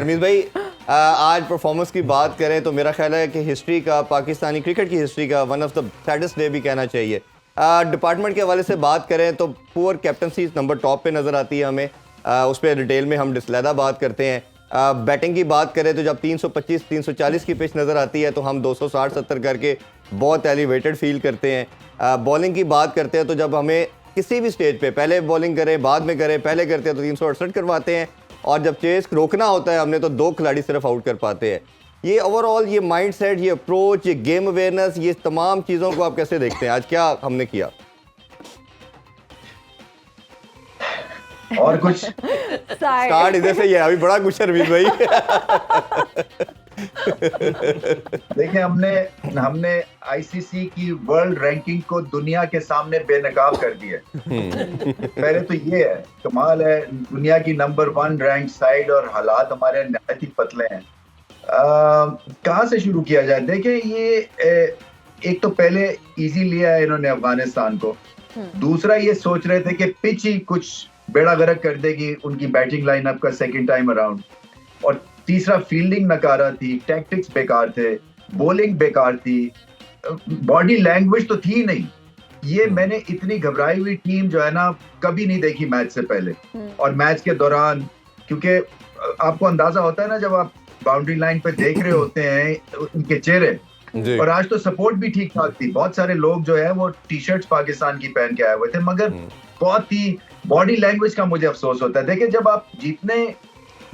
शर्मीज भाई, आज परफॉर्मेंस की बात करें तो मेरा ख्याल है कि हिस्ट्री का, पाकिस्तानी क्रिकेट की हिस्ट्री का one of the saddest day भी कहना चाहिए। डिपार्टमेंट के हवाले से बात करें तो पुअर कैप्टनसी नंबर टॉप पे नज़र आती है हमें। उस पर डिटेल में हम डिस्लैदा बात करते हैं। बैटिंग की बात करें तो जब 325 340 की पिच नज़र आती है तो हम 260-70 करके बहुत एलिवेटेड फील करते हैं। बॉलिंग की बात करते हैं तो जब हमें किसी भी स्टेज पे पहले बॉलिंग करें बाद में करें, पहले करते हैं तो 368 करवाते हैं, और जब चेस रोकना होता है हमने तो 2 खिलाड़ी सिर्फ आउट कर पाते हैं। ये ओवरऑल ये माइंडसेट, ये अप्रोच, ये गेम अवेयरनेस, ये तमाम चीज़ों को आप कैसे देखते हैं? आज क्या हमने किया और कुछ स्टार्ट इधर से? ये अभी बड़ा कुछ शर्मीज भाई। देखिए, हमने आईसीसी की वर्ल्ड रैंकिंग को दुनिया के सामने बेनकाब कर दिया। पहले तो ये है, कमाल है, दुनिया की नंबर 1 रैंक साइड और हालात हमारे नहायत ही पतले हैं। कहाँ से शुरू किया जाए? देखिए, ये एक तो पहले इजी लिया है इन्होंने अफगानिस्तान को, दूसरा ये सोच रहे थे कि पिच ही कुछ बेड़ा गर्क कर देगी उनकी बैटिंग लाइनअप का सेकंड टाइम अराउंड, और तीसरा फील्डिंग नकारा थी, टैक्टिक्स बेकार थे, बॉलिंग बेकार थी, बॉडी लैंग्वेज तो थी नहीं। ये मैंने इतनी घबराई हुई टीम जो है ना कभी नहीं देखी मैच से पहले और मैच के दौरान, क्योंकि आपको अंदाजा होता है ना जब आप बाउंड्री लाइन पे देख रहे होते हैं उनके चेहरे। और आज तो सपोर्ट भी ठीक ठाक थी, बहुत सारे लोग जो है वो टी शर्ट्स पाकिस्तान की पहन के आए हुए थे, मगर बहुत ही बॉडी लैंग्वेज का मुझे अफसोस होता है। देखिए, जब आप जीतने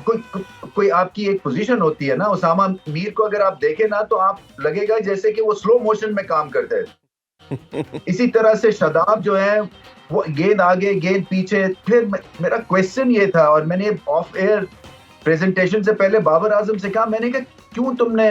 कोई आपकी एक पोजीशन होती है ना, उसामा मीर को अगर आप देखें ना तो आप लगेगा जैसे कि वो स्लो मोशन में काम करते हैं। इसी तरह से शादाब जो है वो गेंद आगे गेंद पीछे। फिर मेरा क्वेश्चन ये था, और मैंने ऑफ एयर प्रेजेंटेशन से पहले बाबर आजम से कहा, मैंने कहा क्यों तुमने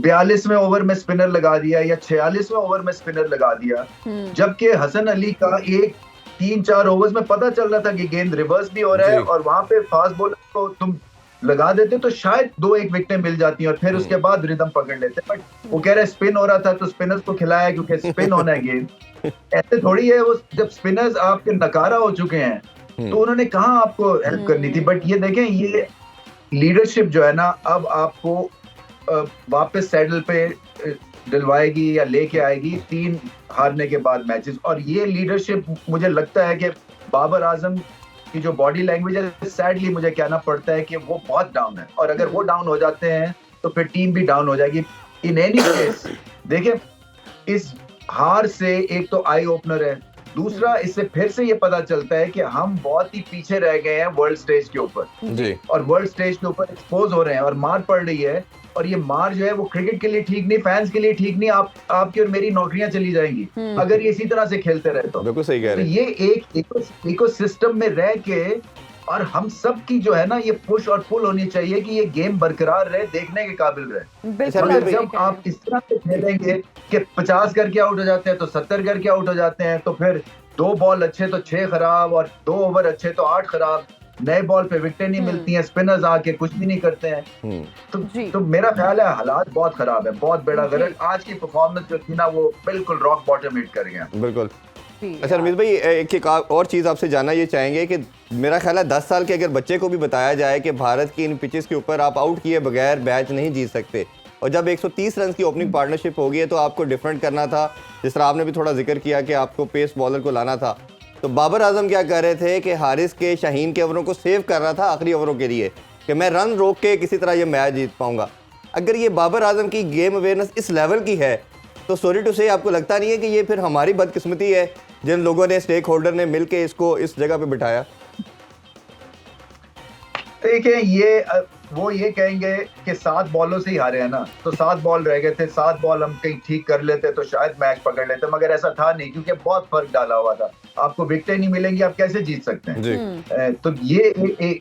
42वें ओवर में स्पिनर लगा दिया या 46वें ओवर में स्पिनर लगा दिया, जबकि हसन अली का एक 3-4 ओवर्स में पता चल रहा था कि गेंद रिवर्स भी हो रहा है, और वहां पे फास्ट बॉलर को तुम लगा देते तो शायद 2-1 विकेटें मिल जाती और फिर उसके बाद रिदम पकड़ लेते। बट वो कह रहे स्पिन हो रहा था तो स्पिनर्स को खिलाया क्योंकि स्पिन होना है गेंद। ऐसे थोड़ी है, वो जब स्पिनर्स आपके नकारा हो चुके हैं तो उन्होंने कहाँ आपको हेल्प करनी थी। बट ये देखें, ये लीडरशिप जो है ना अब आपको वापस सैडल पे दिलवाएगी या लेके आएगी 3 हारने के बाद मैचेस। और ये लीडरशिप मुझे लगता है कि बाबर आजम की जो बॉडी लैंग्वेज है, सैडली मुझे कहना पड़ता है कि वो बहुत डाउन है, और अगर वो डाउन हो जाते हैं तो फिर टीम भी डाउन हो जाएगी। इन एनी केस देखिए, इस हार से एक तो आई ओपनर है, दूसरा इससे फिर से ये पता चलता है कि हम बहुत ही पीछे रह गए हैं वर्ल्ड स्टेज के ऊपर, और वर्ल्ड स्टेज के ऊपर एक्सपोज हो रहे हैं और मार पड़ रही है। और ये मार जो है वो क्रिकेट के लिए ठीक नहीं, फैंस के लिए ठीक नहीं, आपकी और मेरी नौकरियां चली जाएंगी अगर ये इसी तरह से खेलते रहे तो। बिल्कुल सही कह रहे हैं। तो ये एक इकोसिस्टम में रह के, और हम सब की जो है ना ये पुश और पुल होनी चाहिए कि ये गेम बरकरार रहे, देखने के काबिल रहे। जब आप इस तरह से खेलेंगे कि 50 करके आउट हो जाते हैं तो 70 करके आउट हो जाते हैं, तो फिर 2 बॉल अच्छे तो 6 खराब, और 2 ओवर अच्छे तो 8 खराब, नए बॉल पे विकेटें नहीं मिलती हैं, स्पिनर्स आके कुछ भी नहीं करते हैं। तो मेरा ख्याल है हालात बहुत खराब है, बहुत बेड़ा गर्क। आज की परफॉर्मेंस जो थी ना वो बिल्कुल रॉक बॉटम हिट कर गया। बिल्कुल। अच्छा रमीज भाई, एक और चीज़ आपसे जानना ये चाहेंगे कि मेरा ख्याल है 10 साल के अगर बच्चे को भी बताया जाए कि भारत की इन पिचेस के ऊपर आप आउट किए बगैर मैच नहीं जीत सकते, और जब 130 रन की ओपनिंग पार्टनरशिप होगी है तो आपको डिफरेंट करना था, जिस तरह आपने भी थोड़ा जिक्र किया कि आपको पेस बॉलर को लाना था, तो बाबर आजम क्या कर रहे थे कि हारिस के, शाहीन के ओवरों को सेव कर रहा था आखिरी ओवरों के लिए कि मैं रन रोक के किसी तरह ये मैच जीत पाऊंगा। अगर ये बाबर आजम की गेम अवेयरनेस इस लेवल की है तो सॉरी टू से आपको लगता नहीं है कि ये फिर हमारी बदकिस्मती है जिन लोगों ने, स्टेक होल्डर ने मिलके इसको इस जगह पे बिठाया? देखिए, वो ये कहेंगे कि 7 बॉलों से ही हारे हैं ना, तो 7 बॉल रह गए थे, 7 बॉल हम कहीं ठीक कर लेते तो शायद मैच पकड़ लेते, मगर ऐसा था नहीं क्योंकि बहुत फर्क डाला हुआ था। आपको विकेटें नहीं मिलेंगी, आप कैसे जीत सकते हैं? तो ये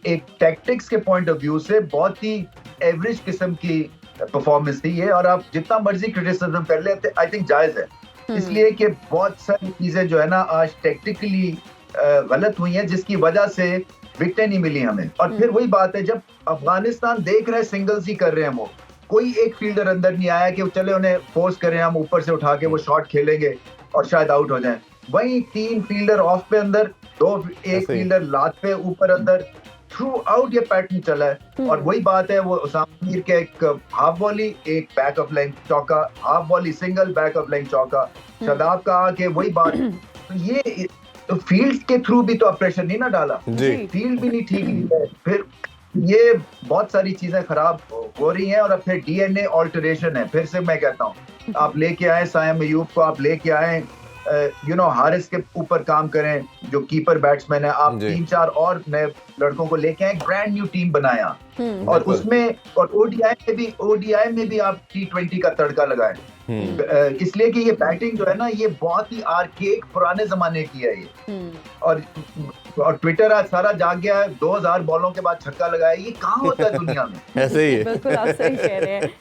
एक टैक्टिक्स के पॉइंट ऑफ व्यू से बहुत ही एवरेज किस्म की परफॉर्मेंस थी ये, और आप जितना मर्जी क्रिटिसिज्म कर लेते आई थिंक जायज है, इसलिए कि बहुत सारी चीजें जो है ना आज टेक्निकली गलत हुई हैं जिसकी वजह से विकेटें नहीं मिली हमें। और फिर वही बात है, जब अफगानिस्तान देख रहे सिंगल्स ही कर रहे हैं, वो कोई एक फील्डर अंदर नहीं आया कि चले उन्हें फोर्स करें, हम ऊपर से उठा के वो शॉट खेलेंगे और शायद आउट हो जाएं। वही 3 फील्डर ऑफ पे अंदर, एक फील्डर लात पे ऊपर अंदर, थ्रू आउट ये पैटर्न चला है। और वही बात है, वो उसामा मीर के एक हाफ वॉली, एक बैक ऑफ लेंथ चौका, half volley single, back of length चौका, शादाब का आके वही बात। तो ये तो फील्ड के थ्रू भी तो प्रेशर नहीं ना डाला, फील्ड भी नहीं ठीक है, फिर ये बहुत सारी चीजें खराब हो रही हैं। और अब फिर डीएनए ऑल्टरेशन है। फिर से मैं कहता हूँ, आप लेके आए सायम अयूब को, आप लेके आए हारिस के ऊपर काम करें जो कीपर बैट्समैन है, आप 3-4 और नए लड़कों को लेके आए, ब्रांड न्यू टीम बनाया। और उसमें और ओडीआई में भी आप T20 का तड़का लगाएं, इसलिए कि ये बैटिंग जो है ना, ये बहुत ही आर्केक पुराने जमाने की है ये। और ट्विटर आज सारा जाग गया है, 2000 बॉलों के बाद छक्का लगाया, ये कहाँ होता है दुनिया में। ऐसे ही बिल्कुल आप सही कह रहे हैं।